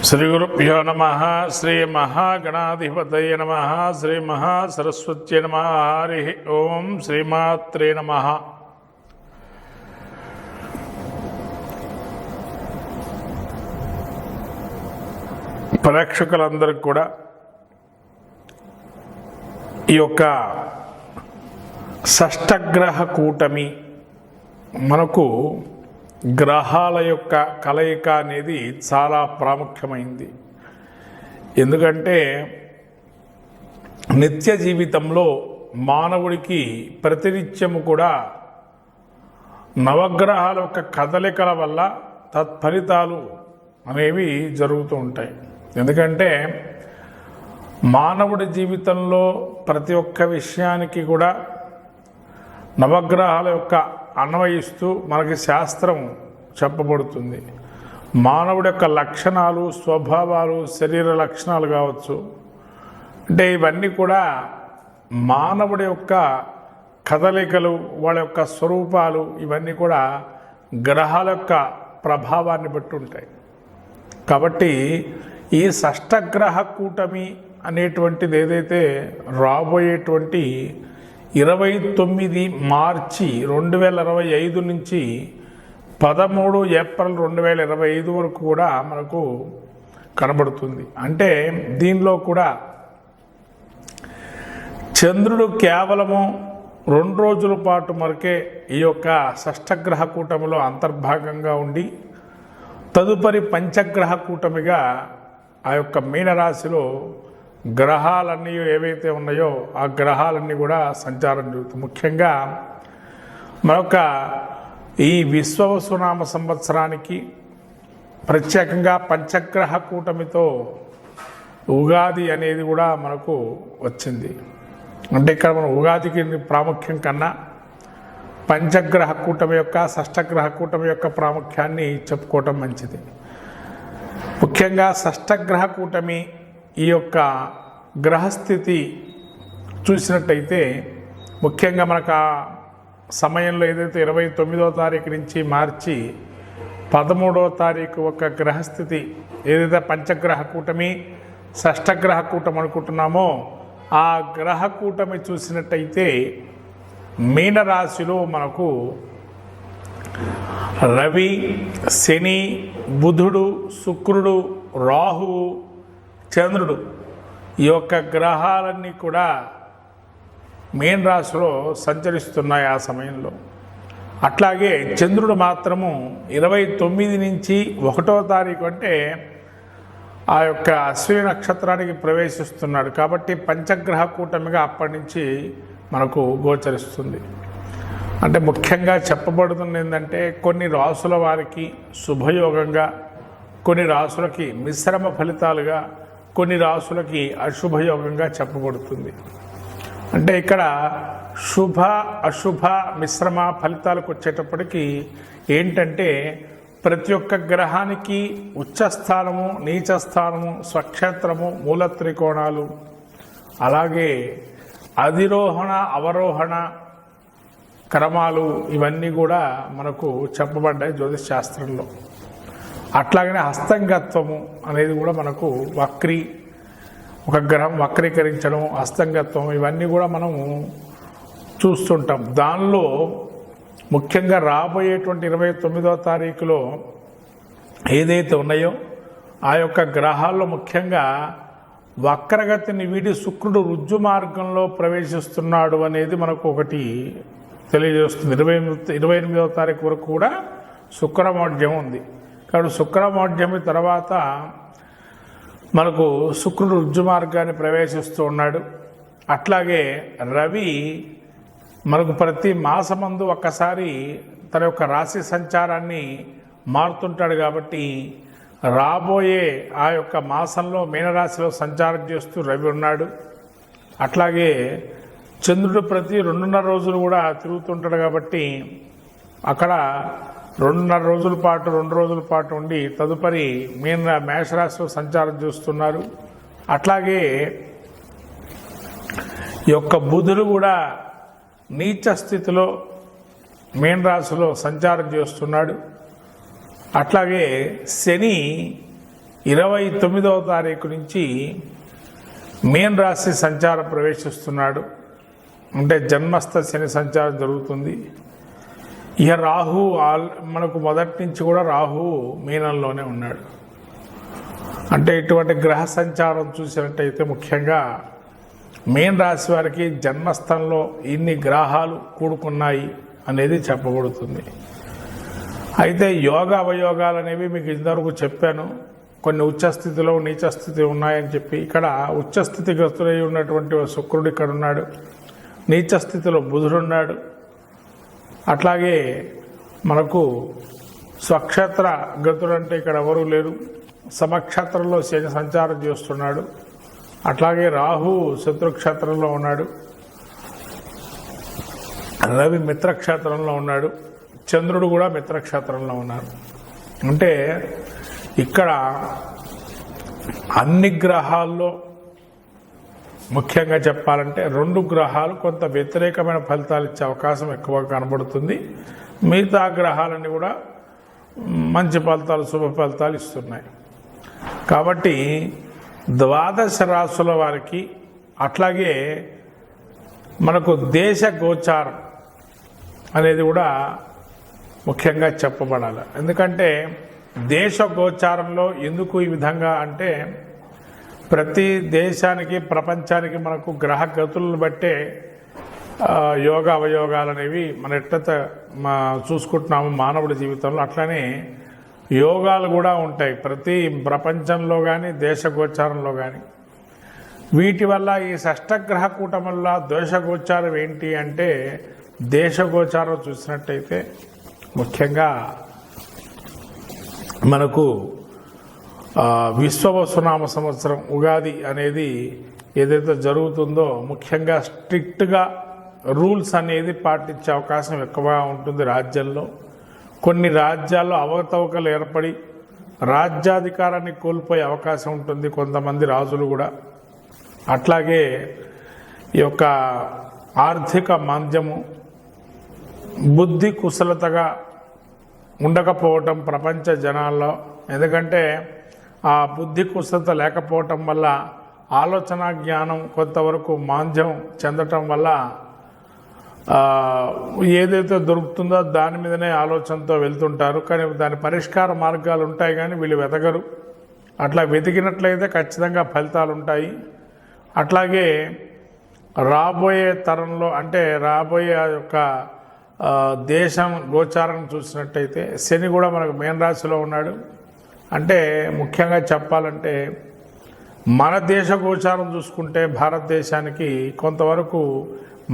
శ్రీ గురుభ్యో నమః. శ్రీ మహాగణాధిపతయ నమః. శ్రీ మహాసరస్వత్యై నమః. హరి ఓం. శ్రీమాత్రే నమః. ప్రేక్షకులందరికీ కూడా ఈ యొక్క షష్టగ్రహ కూటమి మనకు గ్రహాల యొక్క కలయిక అనేది చాలా ప్రాముఖ్యమైంది. ఎందుకంటే నిత్య జీవితంలో మానవుడికి ప్రతినిత్యము కూడా నవగ్రహాల యొక్క కదలికల వల్ల తత్ఫలితాలు అనేవి జరుగుతూ ఉంటాయి. ఎందుకంటే మానవుడి జీవితంలో ప్రతి ఒక్క విషయానికి కూడా నవగ్రహాల యొక్క అన్వయిస్తూ మనకి శాస్త్రం చెప్పబడుతుంది. మానవుడి యొక్క లక్షణాలు, స్వభావాలు, శరీర లక్షణాలు కావచ్చు, అంటే ఇవన్నీ కూడా మానవుడి యొక్క కదలికలు, వాళ్ళ యొక్క స్వరూపాలు, ఇవన్నీ కూడా గ్రహాల యొక్క ప్రభావాన్ని బట్టి ఉంటాయి. కాబట్టి ఈ షష్టగ్రహ కూటమి అనేటువంటిది ఏదైతే రాబోయేటువంటి 29 మార్చి 2025 నుంచి 13 ఏప్రిల్ 2025 వరకు కూడా మనకు కనబడుతుంది. అంటే దీనిలో కూడా చంద్రుడు కేవలము 2 రోజుల పాటు మరకే ఈ యొక్క షష్టగ్రహ కూటమిలో అంతర్భాగంగా ఉండి తదుపరి పంచగ్రహ కూటమిగా ఆ యొక్క మీనరాశిలో గ్రహాలన్నీ ఏవైతే ఉన్నాయో ఆ గ్రహాలన్నీ కూడా సంచారం జరుగుతుంది. ముఖ్యంగా మరొక ఈ విశ్వవసునామ సంవత్సరానికి ప్రత్యేకంగా పంచగ్రహ కూటమితో ఉగాది అనేది కూడా మనకు వచ్చింది. అంటే ఇక్కడ మనం ఉగాదికి ప్రాముఖ్యం కన్నా పంచగ్రహ కూటమి యొక్క షష్టగ్రహ కూటమి యొక్క ప్రాముఖ్యాన్ని చెప్పుకోవటం మంచిది. ముఖ్యంగా షష్టగ్రహ కూటమి ఈ యొక్క గ్రహస్థితి చూసినట్టయితే ముఖ్యంగా మనకు ఆ సమయంలో ఏదైతే 29వ తారీఖు నుంచి మార్చి 13వ తారీఖు ఒక గ్రహస్థితి ఏదైతే పంచగ్రహ కూటమి షష్టగ్రహ కూటమి అనుకుంటున్నామో ఆ గ్రహ కూటమి చూసినట్టయితే మీనరాశిలో మనకు రవి, శని, బుధుడు, శుక్రుడు, రాహువు, చంద్రుడు ఈ యొక్క గ్రహాలన్నీ కూడా మీన రాశిలో సంచరిస్తున్నాయి ఆ సమయంలో. అట్లాగే చంద్రుడు మాత్రము 29 నుంచి 1వ తారీఖు అంటే ఆ యొక్క అశ్విని నక్షత్రానికి ప్రవేశిస్తున్నాడు. కాబట్టి పంచగ్రహ కూటమిగా అప్పటి నుంచి మనకు గోచరిస్తుంది. అంటే ముఖ్యంగా చెప్పబడుతుంది ఏంటంటే కొన్ని రాసుల వారికి శుభయోగంగా, కొన్ని రాసులకి మిశ్రమ ఫలితాలుగా, కొన్ని రాసులకి అశుభయోగంగా చెప్పబడుతుంది. అంటే ఇక్కడ శుభ అశుభ మిశ్రమ ఫలితాలకు వచ్చేటప్పటికి ఏంటంటే ప్రతి ఒక్క గ్రహానికి ఉచ్చస్థానము, నీచస్థానము, స్వక్షేత్రము, మూల త్రికోణాలు, అలాగే అధిరోహణ అవరోహణ క్రమాలు ఇవన్నీ కూడా మనకు చెప్పబడ్డాయి జ్యోతిష్ శాస్త్రంలో. అట్లాగనే హస్తంగత్వము అనేది కూడా మనకు ఒక గ్రహం వక్రీకరించడం, హస్తంగత్వం ఇవన్నీ కూడా మనము చూస్తుంటాం. దానిలో ముఖ్యంగా రాబోయేటువంటి 29వ తారీఖులో ఏదైతే ఉన్నాయో ఆ యొక్క గ్రహాల్లో ముఖ్యంగా వక్రగతిని వీడి శుక్రుడు రుజ్జు మార్గంలో ప్రవేశిస్తున్నాడు అనేది మనకు ఒకటి తెలియజేస్తుంది. 28వ తారీఖు వరకు కూడా శుక్రమౌఢ్యం ఉంది. కాబట్టి శుక్రమౌఢ్యమి తర్వాత మనకు శుక్రుడు రుజ్జు మార్గాన్ని ప్రవేశిస్తూ ఉన్నాడు. అట్లాగే రవి మనకు ప్రతి మాసమందు ఒక్కసారి తన యొక్క రాశి సంచారాన్ని మారుతుంటాడు. కాబట్టి రాబోయే ఆ యొక్క మాసంలో మీనరాశిలో సంచారం చేస్తూ రవి ఉన్నాడు. అట్లాగే చంద్రుడు ప్రతి 2.5 రోజులు కూడా తిరుగుతుంటాడు. కాబట్టి అక్కడ 2.5 రోజుల పాటు 2 రోజుల పాటు ఉండి తదుపరి మేషరాశిలో సంచారం చేస్తున్నారు. అట్లాగే ఈ యొక్క బుధుడు కూడా నీచ స్థితిలో మీన రాశిలో సంచారం చేస్తున్నాడు. అట్లాగే శని 29వ తారీఖు నుంచి మీన రాశి సంచారం ప్రవేశిస్తున్నాడు. అంటే జన్మస్థ శని సంచారం జరుగుతుంది. ఇక రాహు మనకు మొదటి నుంచి కూడా రాహు మీనంలోనే ఉన్నాడు. అంటే ఇటువంటి గ్రహ సంచారం చూసినట్టయితే ముఖ్యంగా మీన రాశి వారికి జన్మస్థంలో ఇన్ని గ్రహాలు కూడుకున్నాయి అనేది చెప్పబడుతుంది. అయితే యోగ అవయోగాలు అనేవి మీకు ఇంతవరకు చెప్పాను. కొన్ని ఉచ్చస్థితిలో నీచస్థితి ఉన్నాయని చెప్పి, ఇక్కడ ఉచ్చస్థితి గ్రస్తులై ఉన్నటువంటి శుక్రుడు ఇక్కడ ఉన్నాడు, నీచస్థితిలో బుధుడు ఉన్నాడు. అట్లాగే మనకు స్వక్షేత్ర గతుడు అంటే ఇక్కడ ఎవరూ లేరు, సమక్షేత్రంలో శని సంచారం చేస్తున్నాడు. అట్లాగే రాహు శత్రుక్షేత్రంలో ఉన్నాడు, రవి మిత్రక్షేత్రంలో ఉన్నాడు, చంద్రుడు కూడా మిత్రక్షేత్రంలో ఉన్నారు. అంటే ఇక్కడ అన్ని గ్రహాల్లో ముఖ్యంగా చెప్పాలంటే 2 గ్రహాలు కొంత వ్యతిరేకమైన ఫలితాలు ఇచ్చే అవకాశం ఎక్కువగా కనబడుతుంది. మిగతా గ్రహాలన్నీ కూడా మంచి ఫలితాలు, శుభ ఫలితాలు ఇస్తున్నాయి. కాబట్టి 12 రాశుల వారికి అట్లాగే మనకు దేశ గోచారం అనేది కూడా ముఖ్యంగా చెప్పబడాలి. ఎందుకంటే దేశ గోచారంలో ఎందుకు ఈ విధంగా అంటే, ప్రతి దేశానికి ప్రపంచానికి మనకు గ్రహ గతులను బట్టే యోగ అవయోగాలు అనేవి మన ఎట్లయితే చూసుకుంటున్నాము మానవుడి జీవితంలో, అట్లనే యోగాలు కూడా ఉంటాయి ప్రతి ప్రపంచంలో కానీ దేశ గోచారంలో కానీ. వీటి వల్ల ఈ షష్టగ్రహ కూటం వల్ల దోష గోచారం ఏంటి అంటే, దేశ గోచారం చూసినట్టయితే ముఖ్యంగా మనకు విశ్వవసునామ సంవత్సరం ఉగాది అనేది ఏదైతే జరుగుతుందో ముఖ్యంగా స్ట్రిక్ట్గా రూల్స్ అనేది పాటించే అవకాశం ఎక్కువగా ఉంటుంది రాజ్యంలో. కొన్ని రాజ్యాల్లో అవకతవకలు ఏర్పడి రాజ్యాధికారాన్ని కోల్పోయే అవకాశం ఉంటుంది కొంతమంది రాజులు కూడా. అట్లాగే ఈ యొక్క ఆర్థిక మాంద్యము, బుద్ధి కుశలతగా ఉండకపోవటం ప్రపంచ జనాల్లో. ఎందుకంటే ఆ బుద్ధి కుశలత లేకపోవటం వల్ల ఆలోచన జ్ఞానం కొంతవరకు మాంద్యం చెందటం వల్ల ఏదైతే దొరుకుతుందో దాని మీదనే ఆలోచనతో వెళ్తుంటారు. కానీ దాని పరిష్కార మార్గాలు ఉంటాయి కానీ వీళ్ళు వెతకరు. అట్లా వెతికినట్లయితే ఖచ్చితంగా ఫలితాలు ఉంటాయి. అట్లాగే రాబోయే తరంలో అంటే రాబోయే యొక్క దేశం గోచారం చూసినట్టయితే శని కూడా మనకు మీన రాశిలో ఉన్నాడు. అంటే ముఖ్యంగా చెప్పాలంటే మన దేశ గోచారం చూసుకుంటే భారతదేశానికి కొంతవరకు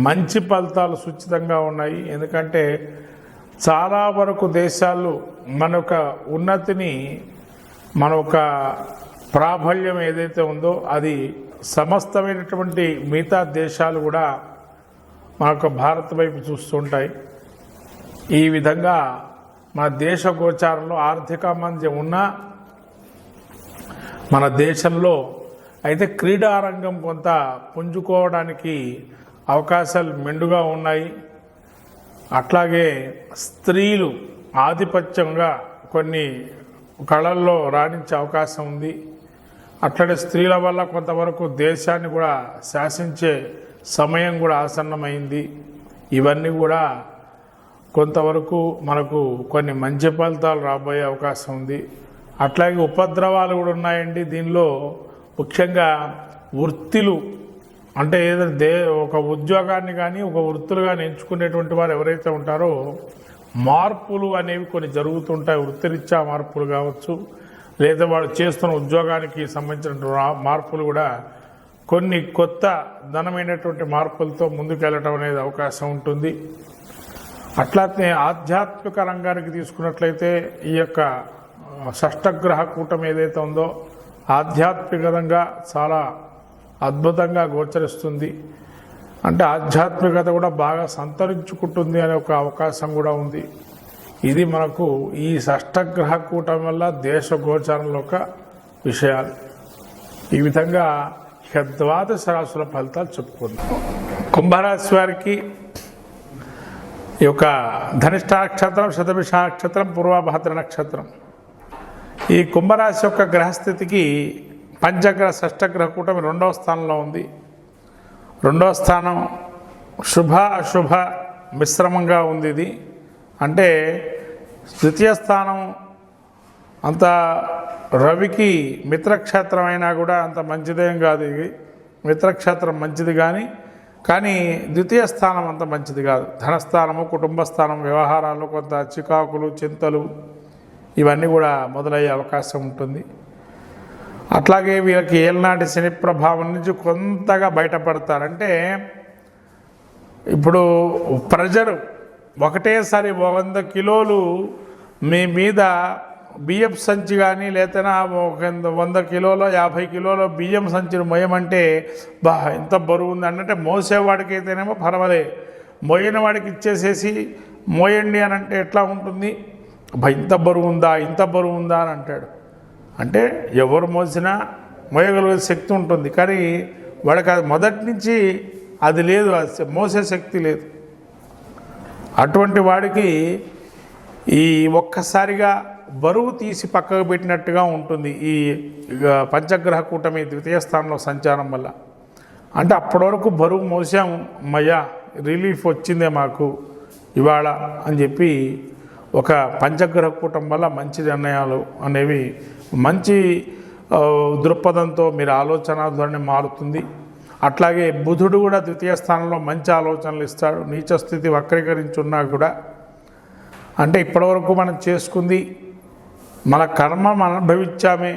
మంచి ఫలితాలు సూచితంగా ఉన్నాయి. ఎందుకంటే చాలా వరకు దేశాలు మన యొక్క ఉన్నతిని, మన యొక్క ప్రాబల్యం ఏదైతే ఉందో అది సమస్తమైనటువంటి మిగతా దేశాలు కూడా మన యొక్క భారత్ వైపు చూస్తుంటాయి. ఈ విధంగా మన దేశ గోచారంలో ఆర్థిక మాంద్యం ఉన్నా మన దేశంలో అయితే క్రీడారంగం కొంత పుంజుకోవడానికి అవకాశాలు మెండుగా ఉన్నాయి. అట్లాగే స్త్రీలు ఆధిపత్యంగా కొన్ని కళల్లో రాణించే అవకాశం ఉంది. అట్లాగే స్త్రీల వల్ల కొంతవరకు దేశాన్ని కూడా శాసించే సమయం కూడా ఆసన్నమైంది. ఇవన్నీ కూడా కొంతవరకు మనకు కొన్ని మంచి ఫలితాలు రాబోయే అవకాశం ఉంది. అట్లాగే ఉపద్రవాలు కూడా ఉన్నాయండి దీనిలో. ముఖ్యంగా వృత్తులు అంటే ఏదైతే ఒక ఉద్యోగాన్ని కానీ ఒక వృత్తులు కానీ ఎంచుకునేటువంటి వారు ఎవరైతే ఉంటారో మార్పులు అనేవి కొన్ని జరుగుతుంటాయి. వృత్తిరీత్యా మార్పులు కావచ్చు, లేదా వాళ్ళు చేస్తున్న ఉద్యోగానికి సంబంధించిన మార్పులు కూడా కొన్ని కొత్త ధనమైనటువంటి మార్పులతో ముందుకెళ్ళటం అనేది అవకాశం ఉంటుంది. అట్లానే ఆధ్యాత్మిక రంగానికి తీసుకున్నట్లయితే ఈ యొక్క షష్టగ్రహ కూటమి ఏదైతే ఉందో ఆధ్యాత్మికంగా చాలా అద్భుతంగా గోచరిస్తుంది. అంటే ఆధ్యాత్మికత కూడా బాగా సంతరించుకుంటుంది అనే ఒక అవకాశం కూడా ఉంది. ఇది మనకు ఈ షష్టగ్రహ కూటమి వల్ల దేశ గోచారంలో ఒక విషయాలు. ఈ విధంగా 12 రాశుల ఫలితాలు చెప్పుకుందాం. కుంభరాశి వారికి ఈ యొక్క ధనిష్ట నక్షత్రం, శతభిష నక్షత్రం, పూర్వభద్ర నక్షత్రం ఈ కుంభరాశి యొక్క గ్రహస్థితికి పంచగ్రహ షష్టగ్రహ కూటమి 2వ స్థానంలో ఉంది. 2వ స్థానం శుభ అశుభ మిశ్రమంగా ఉంది. ఇది అంటే ద్వితీయ స్థానం అంత రవికి మిత్రక్షేత్రం అయినా కూడా అంత మంచిదేం కాదు. ఇది మిత్రక్షేత్రం మంచిది కానీ ద్వితీయ స్థానం అంత మంచిది కాదు. ధనస్థానము, కుటుంబ స్థానం, వ్యవహారాల్లో కొంత చికాకులు, చింతలు ఇవన్నీ కూడా మొదలయ్యే అవకాశం ఉంటుంది. అట్లాగే వీళ్ళకి ఏళ్ళనాటి శని ప్రభావం నుంచి కొంతగా బయటపడతారంటే ఇప్పుడు ప్రజలు ఒకటేసారి 100 కిలోలు మీ మీద బియ్యం సంచి కానీ లేకపోతే 100 కిలోలో 50 కిలోలో బియ్యం సంచిని మోయమంటే ఎంత బరువు ఉంది అంటే మోసేవాడికి అయితేనేమో పర్వాలే, మోయని వాడికి ఇచ్చేసేసి మోయండి అని అంటే ఎట్లా ఉంటుంది? ఇంత బరువు ఉందా అని అంటాడు. అంటే ఎవరు మోసినా మోయగలిగే శక్తి ఉంటుంది, కానీ వాడికి అది మొదటి నుంచి అది లేదు, మోసే శక్తి లేదు. అటువంటి వాడికి ఈ ఒక్కసారిగా బరువు తీసి పక్కకు పెట్టినట్టుగా ఉంటుంది ఈ పంచగ్రహ కూటమి ద్వితీయ స్థానంలో సంచారం వల్ల. అంటే అప్పటి వరకు బరువు మోసాము, మయ్యా రిలీఫ్ వచ్చిందే మాకు ఇవాళ అని చెప్పి ఒక పంచగ్రహ కూటం వల్ల మంచి నిర్ణయాలు అనేవి, మంచి దృక్పథంతో మీరు ఆలోచన ధోరణి మారుతుంది. అట్లాగే బుధుడు కూడా ద్వితీయ స్థానంలో మంచి ఆలోచనలు ఇస్తాడు. నీచ స్థితి వక్రీకరించున్నా కూడా అంటే ఇప్పటివరకు మనం చేసుకుంది మన కర్మ మనం అనుభవించామే,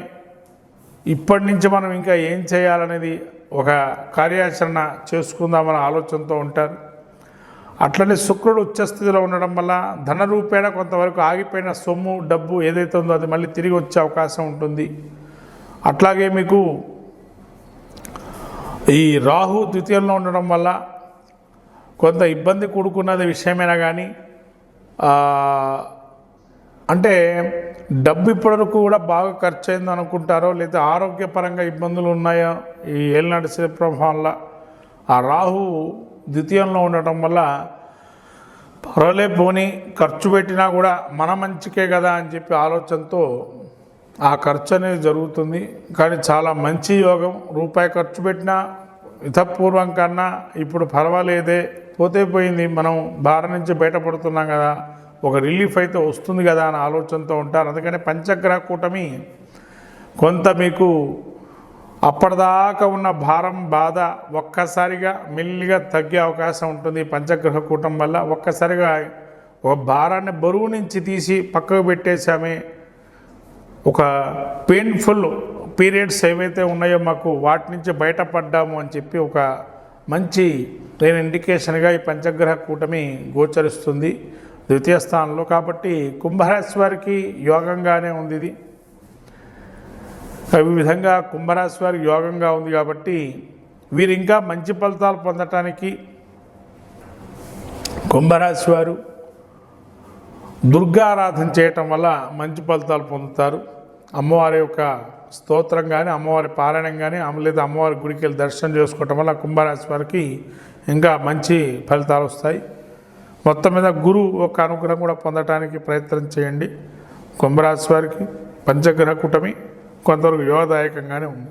ఇప్పటి నుంచి మనం ఇంకా ఏం చేయాలనేది ఒక కార్యాచరణ చేసుకుందామన్న ఆలోచనతో ఉంటారు. అట్లనే శుక్రుడు ఉచ్చస్థితిలో ఉండడం వల్ల ధన రూపేణ కొంతవరకు ఆగిపోయిన సొమ్ము డబ్బు ఏదైతే ఉందో అది మళ్ళీ తిరిగి వచ్చే అవకాశం ఉంటుంది. అట్లాగే మీకు ఈ రాహు ద్వితీయంలో ఉండడం వల్ల కొంత ఇబ్బంది కూడుకున్నది విషయమైనా కానీ అంటే డబ్బు ఇప్పటివరకు కూడా బాగా ఖర్చు అయింది అనుకుంటారో, లేదా ఆరోగ్యపరంగా ఇబ్బందులు ఉన్నాయో ఈ ఏలినాటి శని ప్రభావం వల్ల ఆ రాహు ద్వితీయంలో ఉండటం వల్ల పర్వాలే పోనీ ఖర్చు పెట్టినా కూడా మన మంచికే కదా అని చెప్పి ఆలోచనతో ఆ ఖర్చు అనేది జరుగుతుంది. కానీ చాలా మంచి యోగం. రూపాయి ఖర్చు పెట్టినా ఇతపూర్వం కన్నా ఇప్పుడు పర్వాలేదే, పోతే పోయింది, మనం భారం నుంచి బయటపడుతున్నాం కదా, ఒక రిలీఫ్ అయితే వస్తుంది కదా అని ఆలోచనతో ఉంటారు. అందుకని పంచగ్రహ కూటమి కొంత మీకు అప్పటిదాకా ఉన్న భారం బాధ ఒక్కసారిగా మెల్లిగా తగ్గే అవకాశం ఉంటుంది. పంచగ్రహ కూటం వల్ల ఒక్కసారిగా ఒక భారాన్ని బరువు నుంచి తీసి పక్కకు పెట్టేసామే, ఒక పెయిన్ఫుల్ పీరియడ్స్ ఏవైతే ఉన్నాయో మాకు వాటి నుంచి బయటపడ్డాము అని చెప్పి ఒక మంచి ఇండికేషన్గా ఈ పంచగ్రహ కూటమి గోచరిస్తుంది ద్వితీయ స్థానంలో. కాబట్టి కుంభరాశి వారికి యోగంగానే ఉంది ఇది. ఈ విధంగా కుంభరాశి వారికి యోగంగా ఉంది కాబట్టి వీరు ఇంకా మంచి ఫలితాలు పొందటానికి కుంభరాశి వారు దుర్గారాధన చేయటం వల్ల మంచి ఫలితాలు పొందుతారు. అమ్మవారి యొక్క స్తోత్రం కానీ, అమ్మవారి పారాయణం కానీ, లేదా అమ్మవారి గుడికి వెళ్ళి దర్శనం చేసుకోవటం వల్ల కుంభరాశి వారికి ఇంకా మంచి ఫలితాలు వస్తాయి. మొత్తం మీద గురువు ఒక అనుగ్రహం కూడా పొందటానికి ప్రయత్నం చేయండి. కుంభరాశి వారికి పంచగ్రహ కూటమి కొంతవరకు యోగదాయకంగానే ఉంది.